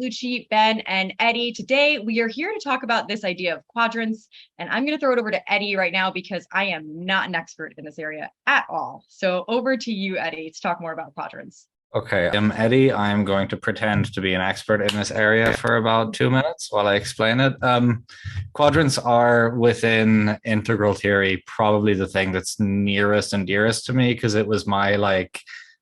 Lucci, Ben, and Eddie. Today, we are here to talk about this idea of quadrants. And I'm going to throw it over to Eddie right now because I am not an expert in this area at all. So over to you, Eddie, to talk more about quadrants. Okay, I'm Eddie. I'm going to pretend to be an expert in this area for about 2 minutes while I explain it. Quadrants are within integral theory, probably the thing that's nearest and dearest to me because it was my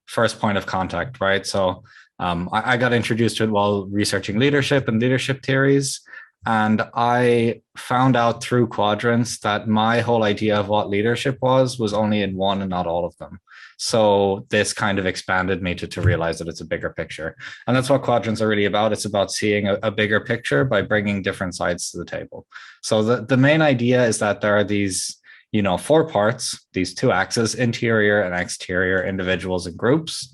first point of contact, right? So I got introduced to it while researching leadership and leadership theories. And I found out through quadrants that my whole idea of what leadership was only in one and not all of them. So this kind of expanded me to realize that it's a bigger picture. And that's what quadrants are really about. It's about seeing a bigger picture by bringing different sides to the table. So the main idea is that there are these, four parts, these two axes, interior and exterior, individuals and groups.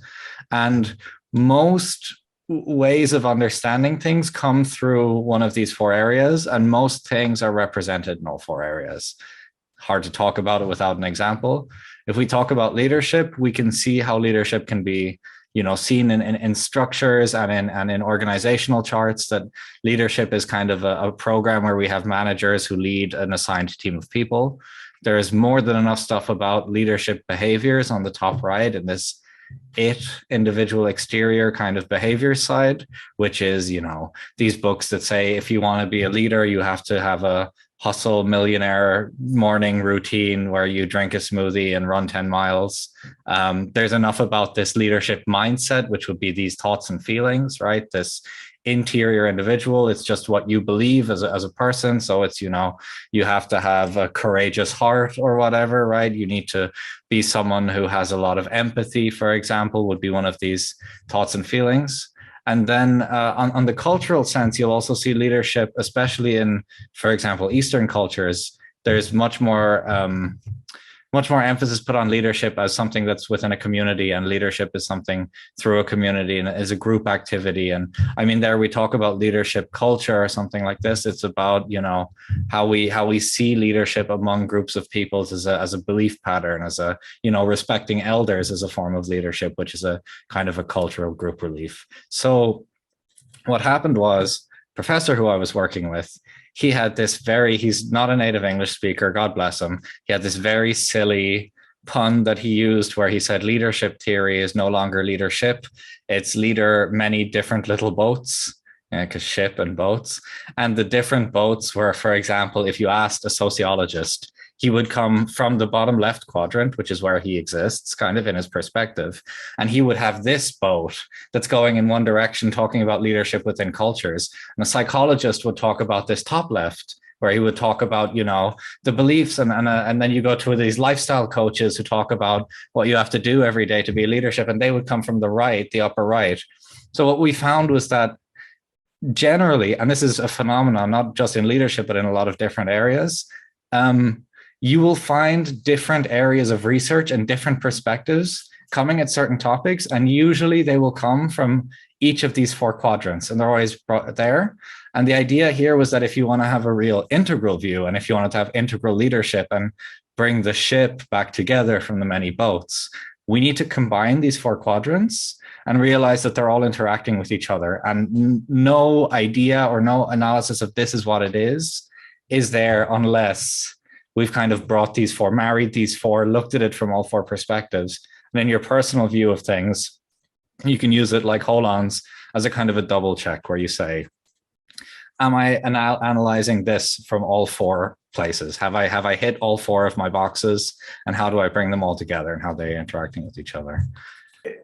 And most ways of understanding things come through one of these four areas, and most things are represented in all four areas. Hard to talk about it without an example. If we talk about leadership, we can see how leadership can be, seen in structures and in organizational charts. That leadership is kind of a program where we have managers who lead an assigned team of people. There is more than enough stuff about leadership behaviors on the top right in this individual exterior kind of behavior side, which is, these books that say if you want to be a leader, you have to have a hustle millionaire morning routine where you drink a smoothie and run 10 miles. There's enough about this leadership mindset, which would be these thoughts and feelings, right? This interior individual, it's just what you believe as a person. So it's, you have to have a courageous heart or whatever, right? You need to be someone who has a lot of empathy, for example, would be one of these thoughts and feelings. And then on the cultural sense, you'll also see leadership, especially in, for example, Eastern cultures. There's much more emphasis put on leadership as something that's within a community, and leadership is something through a community and is a group activity. And I mean, there we talk about leadership culture or something like this. It's about, how we see leadership among groups of peoples as a belief pattern, as a, respecting elders as a form of leadership, which is a kind of a cultural group belief. So what happened was, professor who I was working with, he's not a native English speaker, God bless him. He had this very silly pun that he used where he said leadership theory is no longer leadership. It's leader many different little boats, because ship and boats. And the different boats were, for example, if you asked a sociologist, he would come from the bottom left quadrant, which is where he exists, kind of in his perspective. And he would have this boat that's going in one direction, talking about leadership within cultures. And a psychologist would talk about this top left, where he would talk about, the beliefs. And then you go to these lifestyle coaches who talk about what you have to do every day to be leadership. And they would come from the right, the upper right. So what we found was that generally, and this is a phenomenon, not just in leadership, but in a lot of different areas, you will find different areas of research and different perspectives coming at certain topics. And usually they will come from each of these four quadrants, and they're always there. And the idea here was that if you want to have a real integral view, and if you want to have integral leadership and bring the ship back together from the many boats, we need to combine these four quadrants and realize that they're all interacting with each other. And no idea or no analysis of this is what it is there unless we've kind of married these four, looked at it from all four perspectives. And in your personal view of things, you can use it like hold-ons as a kind of a double check where you say, am I analyzing this from all four places? Have I hit all four of my boxes? And how do I bring them all together, and how they're interacting with each other?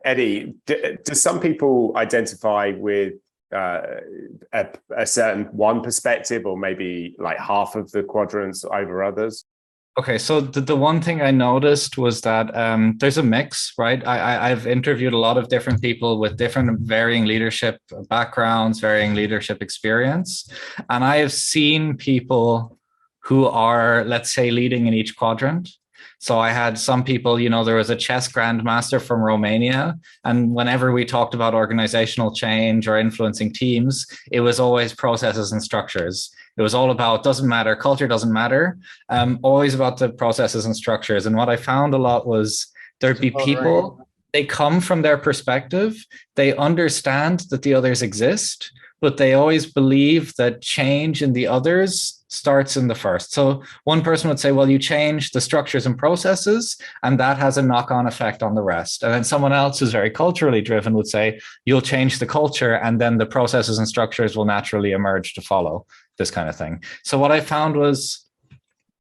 Eddie, do some people identify with a certain one perspective, or maybe like half of the quadrants over others? Okay, so the one thing I noticed was that there's a mix, right? I've interviewed a lot of different people with different varying leadership backgrounds, varying leadership experience. And I have seen people who are, let's say, leading in each quadrant. So I had some people, there was a chess grandmaster from Romania. And whenever we talked about organizational change or influencing teams, it was always processes and structures. It was all about, doesn't matter, culture doesn't matter, always about the processes and structures. And what I found a lot was there'd be people, they come from their perspective, they understand that the others exist, but they always believe that change in the others starts in the first. So one person would say, well, you change the structures and processes, and that has a knock-on effect on the rest. And then someone else who's very culturally driven would say, you'll change the culture, and then the processes and structures will naturally emerge to follow, this kind of thing. So what I found was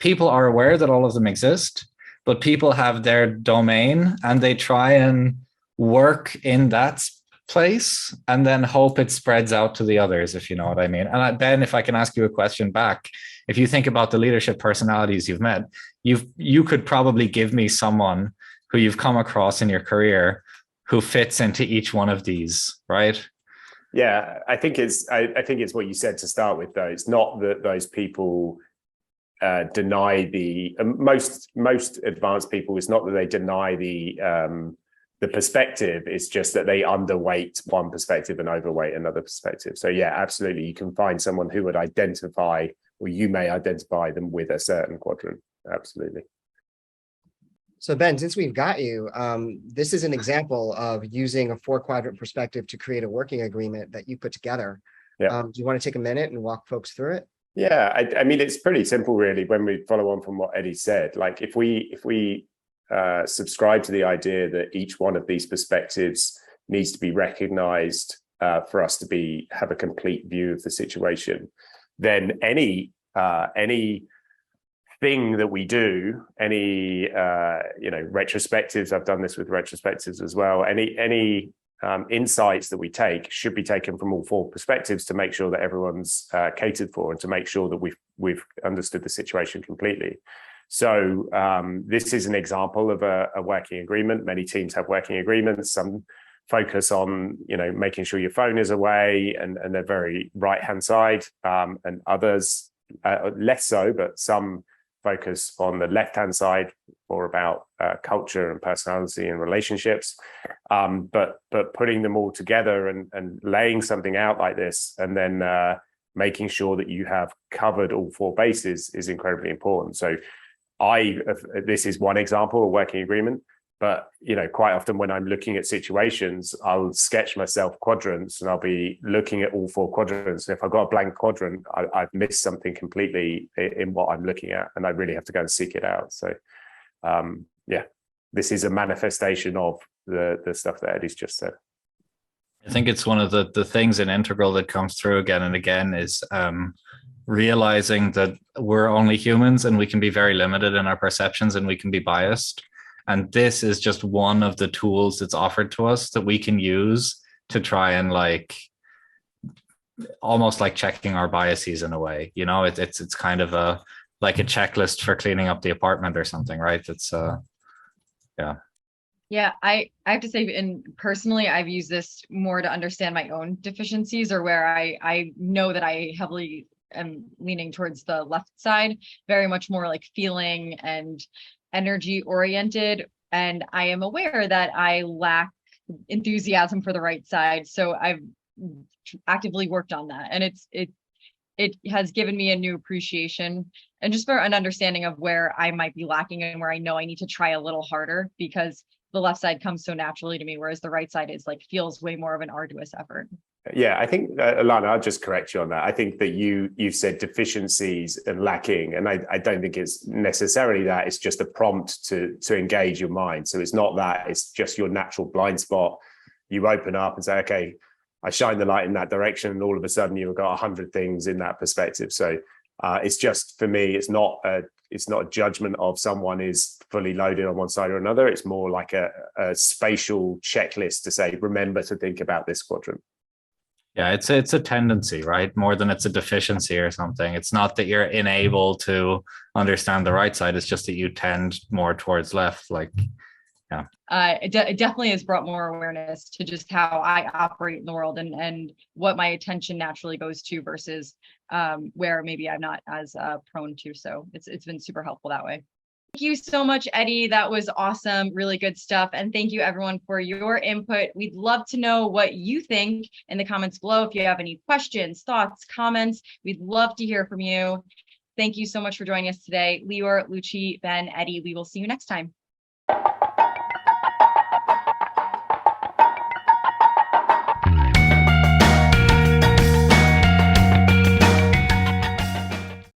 people are aware that all of them exist, but people have their domain and they try and work in that place and then hope it spreads out to the others, if you know what I mean. And Ben, if I can ask you a question back, if you think about the leadership personalities you've met, you could probably give me someone who you've come across in your career who fits into each one of these, right? Yeah, I think it's what you said to start with, though. It's not that those people deny the most advanced people. It's not that they deny the perspective. It's just that they underweight one perspective and overweight another perspective. So yeah, absolutely, you can find someone who would identify, or you may identify them with a certain quadrant. Absolutely. So Ben, since we've got you, this is an example of using a 4-quadrant perspective to create a working agreement that you put together. Yeah. Do you want to take a minute and walk folks through it? Yeah, I mean, it's pretty simple, really, when we follow on from what Eddie said. Like, if we subscribe to the idea that each one of these perspectives needs to be recognized for us to have a complete view of the situation, then any thing that we do, any retrospectives, I've done this with retrospectives as well, any insights that we take should be taken from all 4 perspectives to make sure that everyone's catered for and to make sure that we've understood the situation completely. So this is an example of a working agreement. Many teams have working agreements. Some focus on making sure your phone is away and they're very right-hand side, and others less so, but some focus on the left-hand side, more about culture and personality and relationships. But putting them all together and laying something out like this, and then making sure that you have covered all 4 bases is incredibly important. So this is one example of working agreement, but quite often when I'm looking at situations, I'll sketch myself quadrants and I'll be looking at all 4 quadrants. And if I've got a blank quadrant, I've missed something completely in what I'm looking at, and I really have to go and seek it out. So yeah, this is a manifestation of the stuff that Eddie's just said. I think it's one of the things in Integral that comes through again and again is realizing that we're only humans and we can be very limited in our perceptions and we can be biased. And this is just one of the tools that's offered to us that we can use to try and almost like checking our biases in a way. It's kind of like a checklist for cleaning up the apartment or something, right? It's yeah. Yeah, I have to say, and personally, I've used this more to understand my own deficiencies, or where I know that I heavily am leaning towards the left side, very much more like feeling and energy oriented. And I am aware that I lack enthusiasm for the right side. So I've actively worked on that. And it has given me a new appreciation and just for an understanding of where I might be lacking and where I know I need to try a little harder, because the left side comes so naturally to me, whereas the right side feels way more of an arduous effort. Yeah, I think, Alana, I'll just correct you on that. I think that you said deficiencies and lacking, and I don't think it's necessarily that. It's just a prompt to engage your mind. So it's not that, it's just your natural blind spot. You open up and say, okay, I shine the light in that direction, and all of a sudden you've got 100 things in that perspective. So it's just, for me, it's not a judgment of someone is fully loaded on one side or another. It's more like a spatial checklist to say, remember to think about this quadrant. Yeah, it's a tendency, right? More than it's a deficiency or something. It's not that you're unable to understand the right side. It's just that you tend more towards left. Yeah. It definitely has brought more awareness to just how I operate in the world and what my attention naturally goes to versus where maybe I'm not as prone to. So it's been super helpful that way. Thank you so much, Eddie. That was awesome. Really good stuff. And thank you everyone for your input. We'd love to know what you think in the comments below. If you have any questions, thoughts, comments, we'd love to hear from you. Thank you so much for joining us today. Lior, Lucci, Ben, Eddie, we will see you next time.